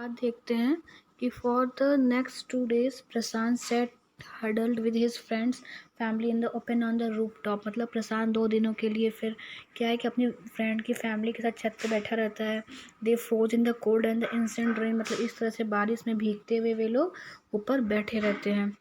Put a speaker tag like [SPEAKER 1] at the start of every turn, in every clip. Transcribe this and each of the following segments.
[SPEAKER 1] बाद देखते हैं कि for the next 2 days Prashant set huddled with his friends family in the open on the roof top. मतलब प्रशांत 2 दिनों के लिए फिर क्या है कि अपनी फ्रेंड की फैमिली के साथ छत पे बैठा रहता है। They froze in the cold and the incessant rain, मतलब इस तरह से बारिश में भीगते हुए वे लोग ऊपर बैठे रहते हैं।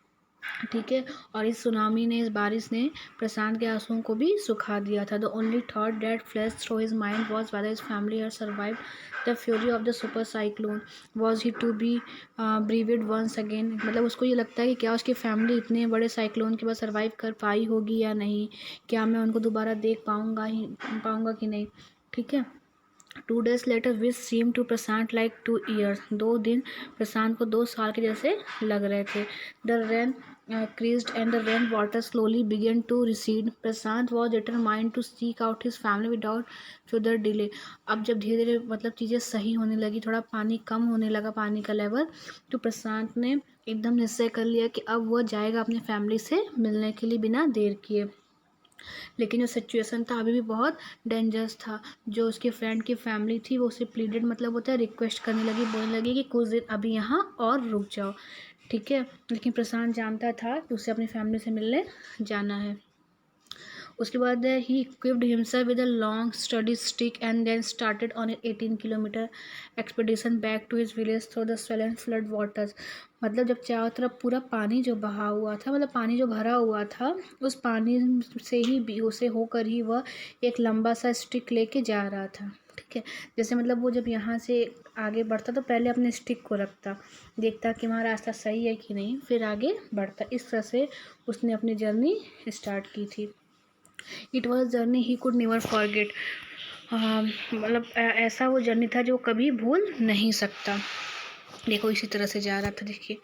[SPEAKER 1] ठीक है। और इस सुनामी ने, इस बारिश ने प्रशांत के आंसुओं को भी सुखा दिया था। The only thought that flash through his mind was whether his family had survived the fury of the super cyclone, was he to be bereaved once again. मतलब उसको ये लगता है कि क्या उसकी फैमिली इतने बड़े साइक्लोन के बाद सर्वाइव कर पाई होगी या नहीं, क्या मैं उनको दोबारा देख पाऊंगा कि नहीं। ठीक है। 2 days later which seemed to Prashant like 2 years, 2 दिन प्रशांत को 2 साल के जैसे लग रहे थे। The rain creased and the rain water slowly began to recede. Prashant was determined to seek out his family without further delay. अब जब धीरे धीरे मतलब चीज़ें सही होने लगी, थोड़ा पानी कम होने लगा, पानी का लेवल, तो प्रशांत ने एकदम निश्चय कर लिया कि अब वह जाएगा अपनी फैमिली से मिलने के लिए बिना देर किए। लेकिन जो सिचुएशन था अभी भी बहुत डेंजरस था। जो उसके फ्रेंड की फैमिली थी वो उसे प्लीडेड, मतलब होता है रिक्वेस्ट करने लगी, बोलने लगी कि कुछ दिन अभी यहाँ और रुक जाओ। ठीक है। लेकिन प्रशांत जानता था कि उसे अपनी फैमिली से मिलने जाना है। उसके बाद ही equipped himself with a long sturdy stick and then started on 18 kilometre expedition back to his village through the swollen flood waters. मतलब जब चारों तरफ पूरा पानी जो बहा हुआ था, मतलब पानी जो भरा हुआ था, उस पानी से ही उसे होकर ही वह एक लंबा सा स्टिक लेके जा रहा था। ठीक है। जैसे मतलब वो जब यहाँ से आगे बढ़ता तो पहले अपने स्टिक को रखता, देखता कि वहाँ रास्ता सही है कि नहीं, फिर आगे बढ़ता। इस तरह से उसने अपनी जर्नी स्टार्ट की थी। It was journey he could never forget. मतलब ऐसा वो जर्नी था जो कभी भूल नहीं सकता। देखो इसी तरह से जा रहा था, देखिए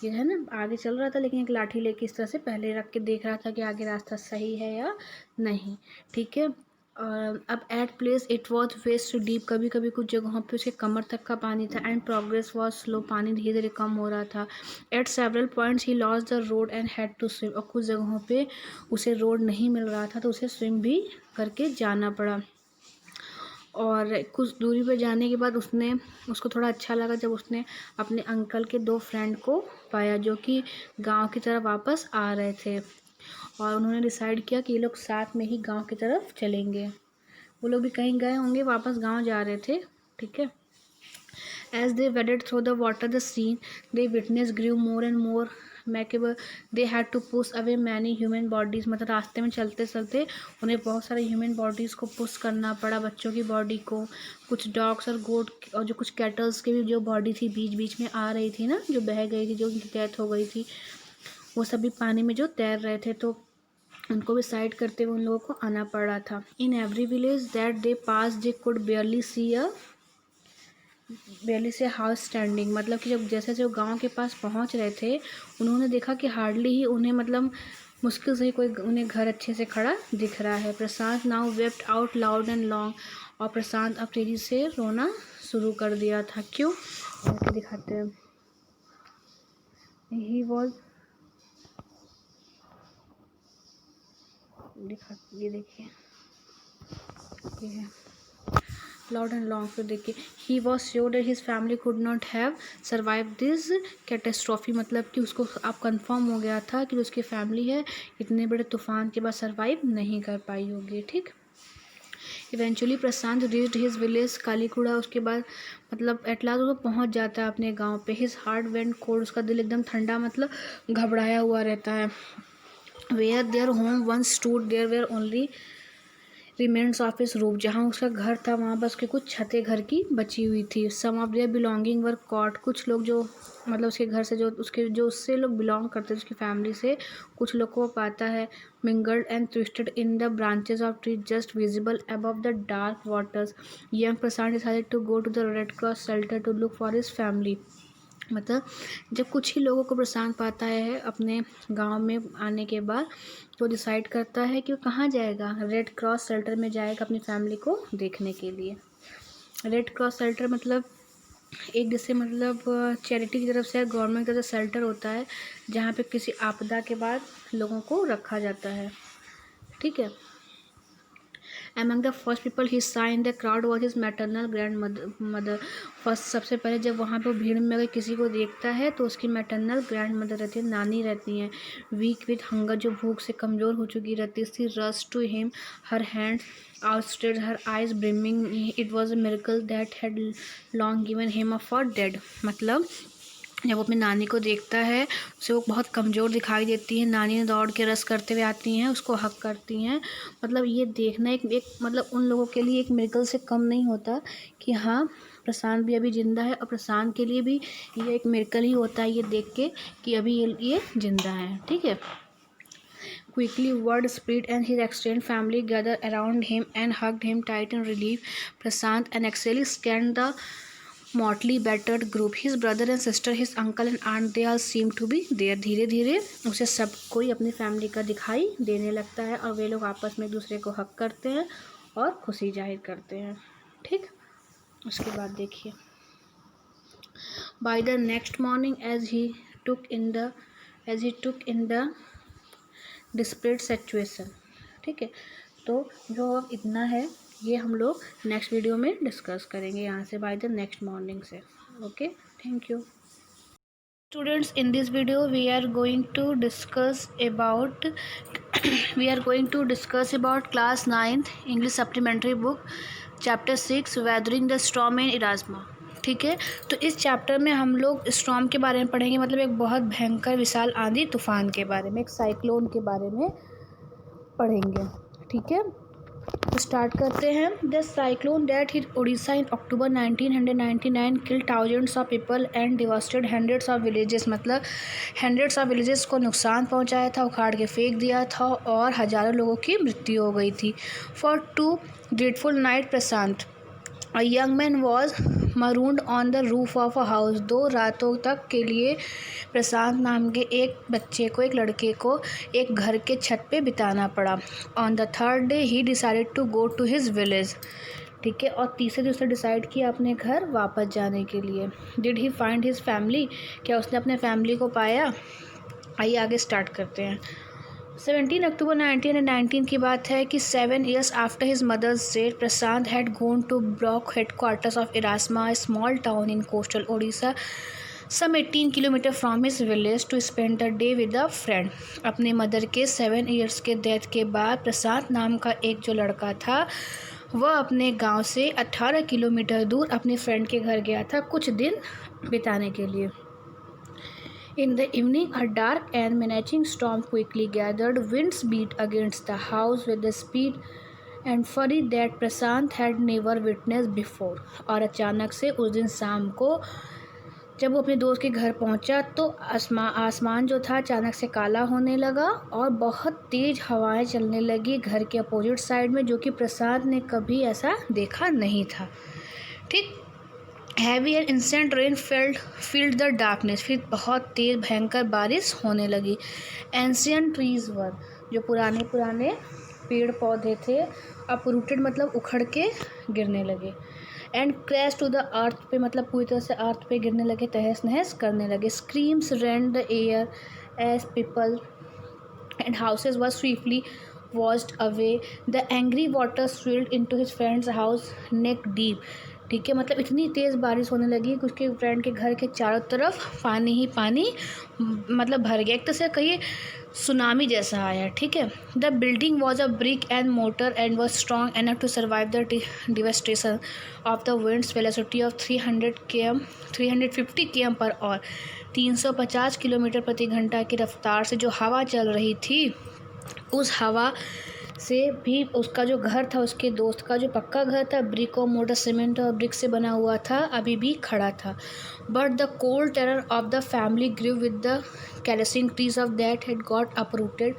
[SPEAKER 1] ये है ना, आगे चल रहा था लेकिन एक लाठी लेके इस तरह से पहले रख के देख रहा था कि आगे रास्ता सही है या नहीं। ठीक है। अब at place it was waist deep, कभी कभी कुछ जगहों पे उसके कमर तक का पानी था। एंड प्रोग्रेस वॉज स्लो, पानी धीरे धीरे कम हो रहा था। At several points he lost the road and had to swim, और कुछ जगहों पे उसे रोड नहीं मिल रहा था तो उसे स्विम भी करके जाना पड़ा। और कुछ दूरी पर जाने के बाद उसको थोड़ा अच्छा लगा जब उसने अपने अंकल के 2 फ्रेंड को पाया जो कि गांव की तरफ वापस आ रहे थे। और उन्होंने डिसाइड किया कि ये लोग साथ में ही गांव की तरफ चलेंगे। वो लोग भी कहीं गए होंगे, वापस गांव जा रहे थे। ठीक है। As they waded through the water, the scene they witnessed grew more and more macabre. They had to push away many human bodies. मतलब रास्ते में चलते चलते उन्हें बहुत सारे ह्यूमन बॉडीज़ को पुश करना पड़ा, बच्चों की बॉडी को, कुछ डॉग्स और गोट और जो कुछ कैटल्स की भी जो बॉडी थी बीच बीच में आ रही थी ना, जो बह गई थी, जो उनकी डेथ हो गई थी, वो सभी पानी में जो तैर रहे थे, तो उनको भी साइड करते हुए उन लोगों को आना पड़ रहा था। In every village that they pass they could बेयरली से हाउस स्टैंडिंग। मतलब कि जब जैसे जो गांव के पास पहुंच रहे थे उन्होंने देखा कि हार्डली ही उन्हें, मतलब मुश्किल से ही कोई उन्हें घर अच्छे से खड़ा दिख रहा है। Prashant now wept out loud and long, और प्रशांत अब तेजी से रोना शुरू कर दिया था। क्यों, आपको दिखाते हैं। ही वॉज ये देखिए, ये है लाउड एंड लॉन्ग। फिर देखिए, he was sure that his family could not have survive this catastrophe. मतलब कि उसको अब कंफर्म हो गया था कि उसकी फैमिली है इतने बड़े तूफान के बाद सर्वाइव नहीं कर पाई होगी। ठीक। इवेंचुअली प्रशांत रीच्ड हिज विलेज कालीकुड़ा। उसके बाद मतलब एट लास्ट वो पहुंच जाता है अपने गांव पे। हिज हार्ट वेंट कोल्ड, उसका दिल एकदम ठंडा, मतलब घबराया हुआ रहता है। Where their home once stood there were only remains of his roof. जहाँ उसका घर था वहाँ बस उसके कुछ छतें घर की बची हुई थी। Some of their belonging were caught, कुछ लोग जो मतलब उसके घर से जो उससे लोग बिलोंग करते थे, उसकी फैमिली से कुछ लोग को वो पाता है। Mingled and twisted in the branches of tree just visible above the dark waters. Young Prashant decided to go to the red cross shelter to look for his family. मतलब जब कुछ ही लोगों को प्रशांत पाता है अपने गांव में आने के बाद, तो डिसाइड करता है कि वो कहाँ जाएगा, रेड क्रॉस शेल्टर में जाएगा अपनी फैमिली को देखने के लिए। रेड क्रॉस शेल्टर मतलब एक जैसे मतलब चैरिटी की तरफ से, गवर्नमेंट की तरफ से शेल्टर होता है जहाँ पे किसी आपदा के बाद लोगों को रखा जाता है। ठीक है। Among the first people he saw in the crowd was his maternal grandmother. First सबसे पहले जब वहाँ पे भीड़ में अगर किसी को देखता है तो उसकी मैटरनल ग्रैंड मदर रहती है, नानी रहती हैं. वीक विथ हंगर, जो भूख से कमज़ोर हो चुकी रहती थी. Rush to him, her hand outstretched, her eyes brimming. It was a miracle that had long given him a for dead. मतलब जब वो अपनी नानी को देखता है उसे वो बहुत कमज़ोर दिखाई देती है. नानी ने दौड़ के रस करते हुए आती हैं, उसको हक करती हैं. मतलब ये देखना एक मतलब उन लोगों के लिए एक मिरेकल से कम नहीं होता कि हाँ प्रशांत भी अभी ज़िंदा है, और प्रशांत के लिए भी ये एक मिरेकल ही होता है ये देख के कि अभी ये ज़िंदा है. ठीक है. Quickly word spread and his extended family gathered around him and hugged him tight in relief. Prasant and Axel scanned the mortally battered group. His brother and sister, his uncle and aunt, they all seemed to be there. धीरे धीरे उसे सब कोई अपनी family का दिखाई देने लगता है और वे लोग आपस में एक दूसरे को हक करते हैं और खुशी जाहिर करते हैं. ठीक. उसके बाद देखिए, By the next morning as he took in the displayed situation. ठीक है. तो जो अब इतना है ये हम लोग नेक्स्ट वीडियो में डिस्कस करेंगे यहाँ से बाय द नेक्स्ट मॉर्निंग से. Okay, thank you students. In this video we are going to discuss about class 9th English supplementary book chapter 6 weathering the storm in Ersama. ठीक है. तो इस चैप्टर में हम लोग स्टॉर्म के बारे में पढ़ेंगे, मतलब एक बहुत भयंकर विशाल आंधी तूफान के बारे में, एक साइक्लोन के बारे में पढ़ेंगे. ठीक है. तो स्टार्ट करते हैं. The cyclone that hit Orissa in October 1999 killed thousands of people and devastated hundreds of villages. मतलब हंड्रेड्स ऑफ विलेजेस को नुकसान पहुंचाया था, उखाड़ के फेंक दिया था और हज़ारों लोगों की मृत्यु हो गई थी. For 2 dreadful night Prashant A young man was marooned on the roof of a house. 2 रातों तक के लिए प्रशांत नाम के एक लड़के को एक घर के छत पे बिताना पड़ा. On the 3rd day he decided to go to his village. ठीक है. और तीसरे दिन उसने डिसाइड किया अपने घर वापस जाने के लिए. Did he find his family? क्या उसने अपने फैमिली को पाया? आइए आगे स्टार्ट करते हैं. 17 अक्टूबर 1919 की बात है कि 7 years after his mother's death Prashant had gone to block headquarters of Ersama, a small town in coastal Odisha, some 18 kilometer from his village, to spend the day with a friend. अपने मदर के 7 years के death के बाद प्रशांत नाम का एक जो लड़का था वह अपने गांव से 18 किलोमीटर दूर अपने फ्रेंड के घर गया था कुछ दिन बिताने के लिए. In the evening, a dark and menacing storm quickly gathered. Winds beat against the house with the speed and fury that Prashant had never witnessed before. और अचानक से उस दिन शाम को जब वो अपने दोस्त के घर पहुंचा तो आसमान जो था अचानक से काला होने लगा और बहुत तेज़ हवाएं चलने लगी घर के अपोजिट साइड में, जो कि प्रशांत ने कभी ऐसा देखा नहीं था. ठीक. Heavy and incessant rain filled the darkness. फिर बहुत तेज़ भयंकर बारिश होने लगी. एंशियंट ट्रीज वर, जो पुराने पेड़ पौधे थे, अपरूटेड मतलब उखड़ के गिरने लगे. And crash to the earth पे, मतलब पूरी तरह से अर्थ पे गिरने लगे, तहस नहस करने लगे. Screams rent the air as people and houses were swiftly washed away. The angry water swirled into his friend's house neck deep. ठीक है. मतलब इतनी तेज़ बारिश होने लगी कि उसके फ्रेंड के घर के चारों तरफ पानी ही पानी मतलब भर गया. एक तरह से कहिए सुनामी जैसा आया. ठीक है. The building was a brick and mortar and was strong enough to survive the devastation of the winds velocity of 350 km पर और 350 किलोमीटर प्रति घंटा की रफ्तार से जो हवा चल रही थी उस हवा से भी उसका जो घर था, उसके दोस्त का जो पक्का घर था, ब्रिक और मोटर सीमेंट और ब्रिक से बना हुआ था, अभी भी खड़ा था. But the cold terror of the family grew with the collapsing trees of that had got uprooted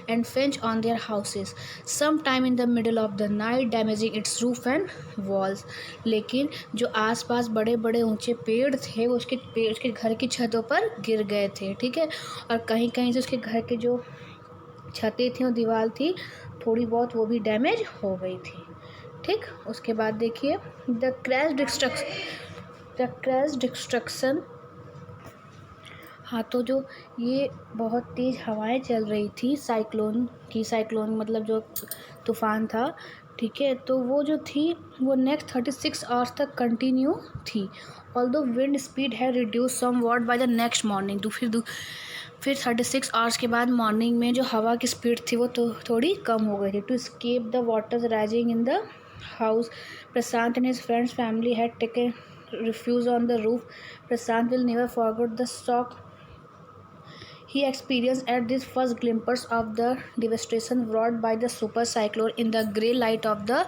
[SPEAKER 1] and फेंच on their houses some time in the middle of the night damaging its roof and walls. लेकिन जो आसपास बड़े बड़े ऊंचे पेड़ थे वो उसके घर की छतों पर गिर गए थे. ठीक है. और कहीं कहीं से उसके घर के जो छतें थी और दीवार थी थोड़ी बहुत वो भी डैमेज हो गई थी. ठीक. उसके बाद देखिए द क्रैश डिस्ट्रक्शन. हाँ, तो जो ये बहुत तेज़ हवाएं चल रही थी साइक्लोन मतलब जो तूफ़ान था, ठीक है, तो वो जो थी वो नेक्स्ट 36 आवर्स तक कंटिन्यू थी। ऑल्दो विंड स्पीड है reduce somewhat by the next morning. फिर 36 आवर्स के बाद मॉर्निंग में जो हवा की स्पीड थी वो तो थोड़ी कम हो गई थी। To escape the waters rising in the house, Prashant and his friends family had taken refuge on the roof. Prashant will never forget the shock he experienced at this first glimpse of the devastation wrought by the super cyclone in the grey light of the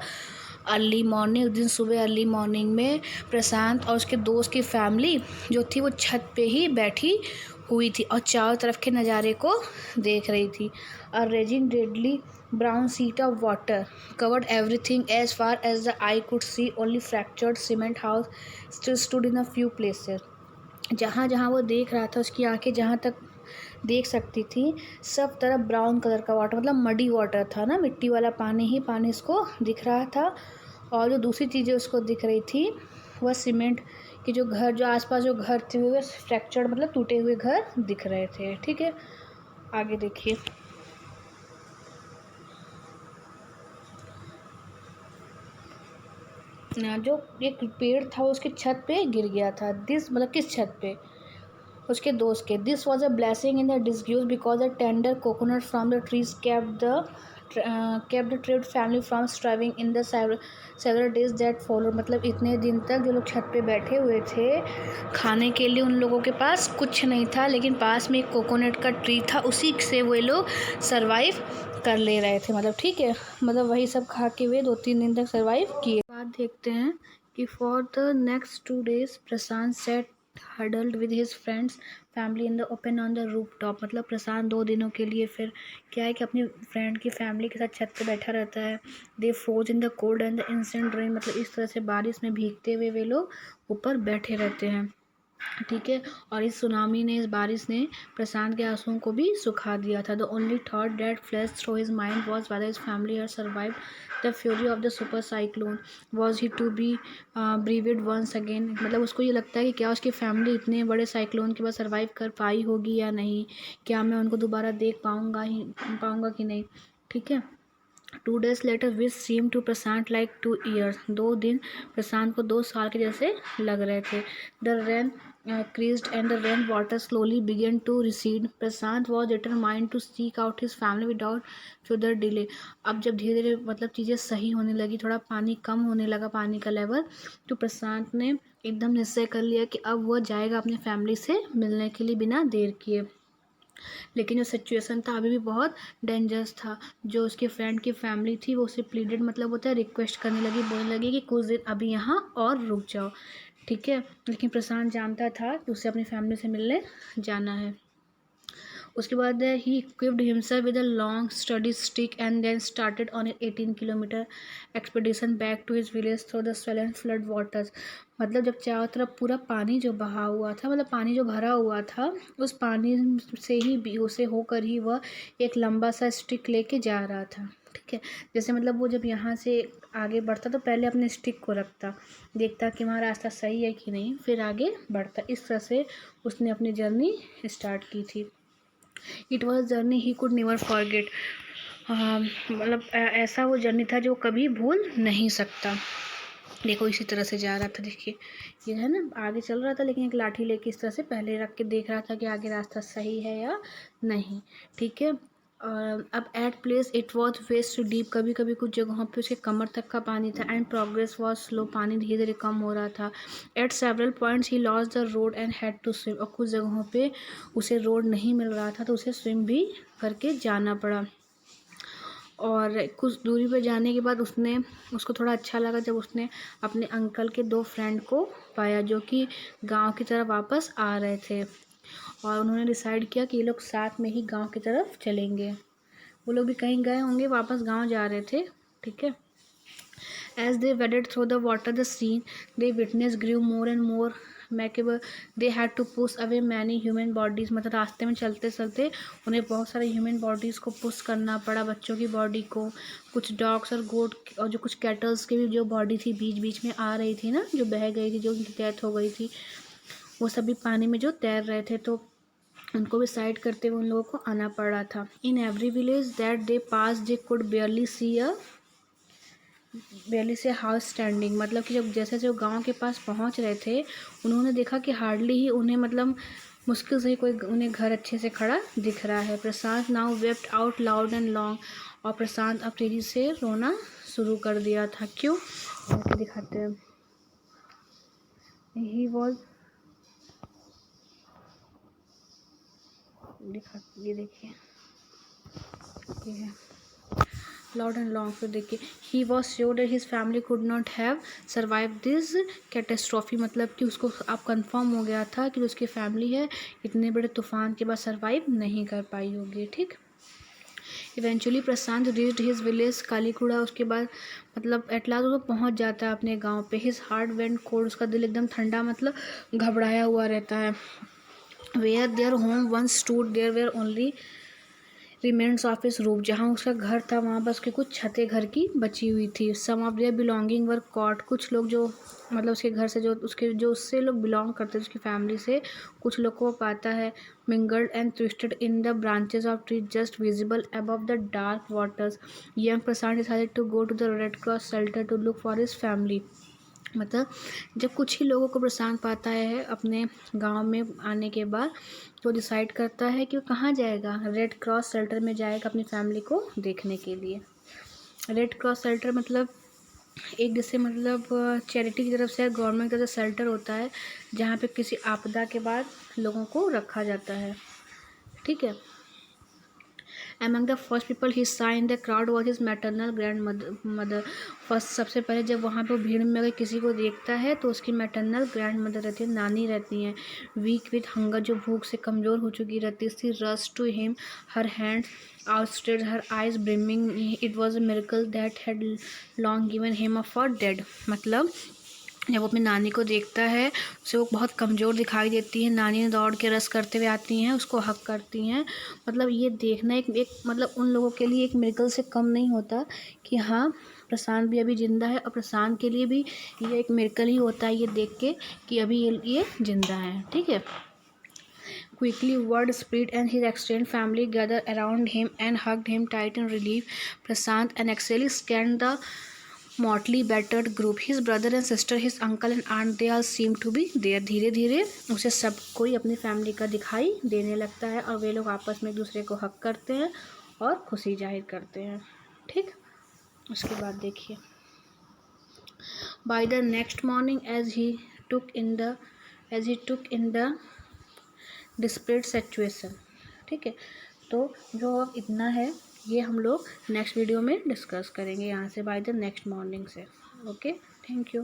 [SPEAKER 1] early morning. उस दिन सुबह early morning में प्रशांत और उसके दोस्त की family जो थी वो छत पे ही बैठी हुई थी और चारों तरफ के नज़ारे को देख रही थी। A raging deadly brown sheet of water covered everything as far as the eye could see, only fractured cement house still stood in a few places. जहाँ जहाँ वो देख रहा था उसकी आंखें जहाँ तक देख सकती थी सब तरफ ब्राउन कलर का वाटर, मतलब मडी वाटर था ना, मिट्टी वाला पानी ही पानी उसको दिख रहा था। और जो दूसरी चीज़ें उसको दिख रही थी वह सीमेंट के जो घर, जो आसपास जो घर थे वो फ्रैक्चर्ड, मतलब टूटे हुए घर दिख रहे थे। ठीक है, आगे देखिए। जो एक पेड़ था उसके छत पे गिर गया था। दिस मतलब किस छत पे? उसके दोस्त के। This was a blessing in the disguise because the tender coconut from the trees kept the trapped family from striving in the several days that follow. मतलब इतने दिन तक जो लोग छत पे बैठे हुए थे खाने के लिए उन लोगों के पास कुछ नहीं था, लेकिन पास में एक कोकोनट का ट्री था, उसी से वो लोग सर्वाइव कर ले रहे थे। मतलब ठीक है, मतलब वही सब खा के वे 2-3 दिन तक सर्वाइव किए। बाद देखते हैं कि for the next 2 days Prashant set huddled with his friends family in the open on the roof top. मतलब प्रशांत 2 दिनों के लिए फिर क्या है कि अपनी फ्रेंड की फैमिली के साथ छत पे बैठा रहता है। They froze in the cold and the incessant rain, मतलब इस तरह से बारिश में भीगते हुए वे लोग ऊपर बैठे रहते हैं। ठीक है, और इस सुनामी ने, इस बारिश ने प्रशांत के आंसुओं को भी सुखा दिया था। The only thought that flash through his mind was whether his family had survived the fury of the super cyclone, was he to be bereaved once again. मतलब उसको ये लगता है कि क्या उसकी फैमिली इतने बड़े साइक्लोन के बाद सर्वाइव कर पाई होगी या नहीं, क्या मैं उनको दोबारा देख पाऊँगा कि नहीं। ठीक है, 2 days later which seemed to Prashant like 2 years। 2 दिन प्रशांत को 2 साल के जैसे लग रहे थे। The rain creased and the rain water slowly began to recede। Prashant was determined to seek out his family without further delay। अब जब धीरे धीरे मतलब चीज़ें सही होने लगी, थोड़ा पानी कम होने लगा, पानी का लेवल, तो प्रशांत ने एकदम निश्चय कर लिया कि अब वह जाएगा अपनी फैमिली से मिलने के लिए बिना देर किए। लेकिन जो सिचुएशन था अभी भी बहुत डेंजरस था। जो उसके फ्रेंड की फैमिली थी वो उसे प्लीडेड, मतलब होता है रिक्वेस्ट करने लगी, बोलने लगी कि कुछ दिन अभी यहाँ और रुक जाओ। ठीक है, लेकिन प्रशांत जानता था कि उसे अपनी फैमिली से मिलने जाना है। उसके बाद ही equipped himself with a long sturdy stick and then started on 18 kilometre expedition back to his village through the swollen flood waters. मतलब जब चारों तरफ पूरा पानी जो बहा हुआ था, मतलब पानी जो भरा हुआ था, उस पानी से ही उसे होकर ही वह एक लंबा सा स्टिक लेके जा रहा था। ठीक है, जैसे मतलब वो जब यहाँ से आगे बढ़ता तो पहले अपने स्टिक को रखता, देखता कि वहाँ रास्ता सही है कि नहीं, फिर आगे बढ़ता। इस तरह से उसने अपनी जर्नी स्टार्ट की थी। It was journey he could never forget. मतलब ऐसा वो जर्नी था जो कभी भूल नहीं सकता। देखो इसी तरह से जा रहा था, देखिए ये है ना, आगे चल रहा था लेकिन एक लाठी लेके इस तरह से पहले रख के देख रहा था कि आगे रास्ता सही है या नहीं। ठीक है, अब at place it was waist deep, कभी कभी कुछ जगहों पे उसके कमर तक का पानी था। एंड प्रोग्रेस वॉज स्लो, पानी धीरे धीरे कम हो रहा था। At several points he lost the road and had to swim, और कुछ जगहों पे उसे रोड नहीं मिल रहा था तो उसे स्विम भी करके जाना पड़ा। और कुछ दूरी पर जाने के बाद उसको थोड़ा अच्छा लगा जब उसने अपने अंकल के 2 फ्रेंड को पाया जो कि गांव की तरफ वापस आ रहे थे। और उन्होंने डिसाइड किया कि ये लोग साथ में ही गांव की तरफ चलेंगे। वो लोग भी कहीं गए होंगे, वापस गांव जा रहे थे। ठीक है, as they waded through the water the scene they witnessed grew more and more macabre। they had to push away many human bodies। मतलब रास्ते में चलते चलते उन्हें बहुत सारे ह्यूमन बॉडीज़ को पुश करना पड़ा, बच्चों की बॉडी को, कुछ डॉग्स और गोट और जो कुछ कैटल्स की भी जो बॉडी थी बीच बीच में आ रही थी ना, जो बह गई थी, जो उनकी डेथ हो गई थी, वो सभी पानी में जो तैर रहे थे, तो उनको भी साइड करते हुए उन लोगों को आना पड़ रहा था। In every village that they pass they could barely see a valley से हाउस स्टैंडिंग, मतलब कि जब जैसे जो गांव के पास पहुंच रहे थे उन्होंने देखा कि हार्डली ही उन्हें, मतलब मुश्किल से ही कोई उन्हें घर अच्छे से खड़ा दिख रहा है। Prashant now wept out loud and long, और प्रशांत अब तेजी से रोना शुरू कर दिया था। क्यों? आपको दिखाते हैं। ही वॉज दिखा, ये देखिए, ये है लाउड एंड लॉन्ग। फिर देखिए, he was sure that his family could not have survive this catastrophe, मतलब कि उसको अब कंफर्म हो गया था कि उसकी फैमिली है इतने बड़े तूफान के बाद सर्वाइव नहीं कर पाई होगी। ठीक। इवेंचुअली प्रशांत रीच्ड हिज विलेज कालीकुड़ा, उसके बाद मतलब एट लास्ट वो पहुंच जाता है अपने गांव पे। हिज हार्ट वेंट कोल्ड, उसका दिल एकदम ठंडा, मतलब घबराया हुआ रहता है। Where their home once stood there were only remains of his roof, जहाँ उसका घर था वहाँ बस उसकी कुछ छतें घर की बची हुई थी। Some of their belonging were caught, कुछ लोग जो मतलब उसके घर से जो उसके जो उससे लोग बिलोंग करते थे उसकी फैमिली से, कुछ लोग को पाता है। Mingled and twisted in the branches of tree just visible above the dark waters, young Prashant decided to go to the red cross shelter to look for his family. मतलब जब कुछ ही लोगों को प्रशांत पाता है अपने गांव में आने के बाद, तो डिसाइड करता है कि वो कहाँ जाएगा, रेड क्रॉस शेल्टर में जाएगा अपनी फैमिली को देखने के लिए। रेड क्रॉस शेल्टर मतलब एक जैसे मतलब चैरिटी की तरफ से, गवर्नमेंट का जो शेल्टर होता है जहाँ पे किसी आपदा के बाद लोगों को रखा जाता है। ठीक है। Among the first people he saw in the crowd was his maternal grandmother. First सबसे पहले जब वहाँ पे भीड़ में अगर किसी को देखता है तो उसकी मैटरनल ग्रैंड मदर रहती है, नानी रहती हैं। वीक विथ हंगर, जो भूख से कमज़ोर हो चुकी रहती थी। Rush to him, her hands outstretched, her eyes brimming, it was a miracle that had long given him up for dead। मतलब जब वो अपनी नानी को देखता है उसे वो बहुत कमज़ोर दिखाई देती है। नानी ने दौड़ के रस करते हुए आती हैं, उसको हक करती हैं। मतलब ये देखना एक मतलब उन लोगों के लिए एक मिरेकल से कम नहीं होता कि हाँ प्रशांत भी अभी ज़िंदा है, और प्रशांत के लिए भी ये एक मिरेकल ही होता है ये देख के कि अभी ये ज़िंदा है। ठीक है। Quickly word spread and his extended family gathered around him and hugged him tight in relief। Prashant and Axel scanned the motley battered group, his brother and sister, his uncle and aunt, they all seem to be there। धीरे धीरे उसे सब कोई अपनी family का दिखाई देने लगता है और वे लोग आपस में एक दूसरे को हक करते हैं और खुशी जाहिर करते हैं। ठीक। उसके बाद देखिए, by the next morning as he took in the desperate situation. ठीक है। तो जो अब इतना है ये हम लोग नेक्स्ट वीडियो में डिस्कस करेंगे यहाँ से, बाय द नेक्स्ट मॉर्निंग से। Okay, thank you.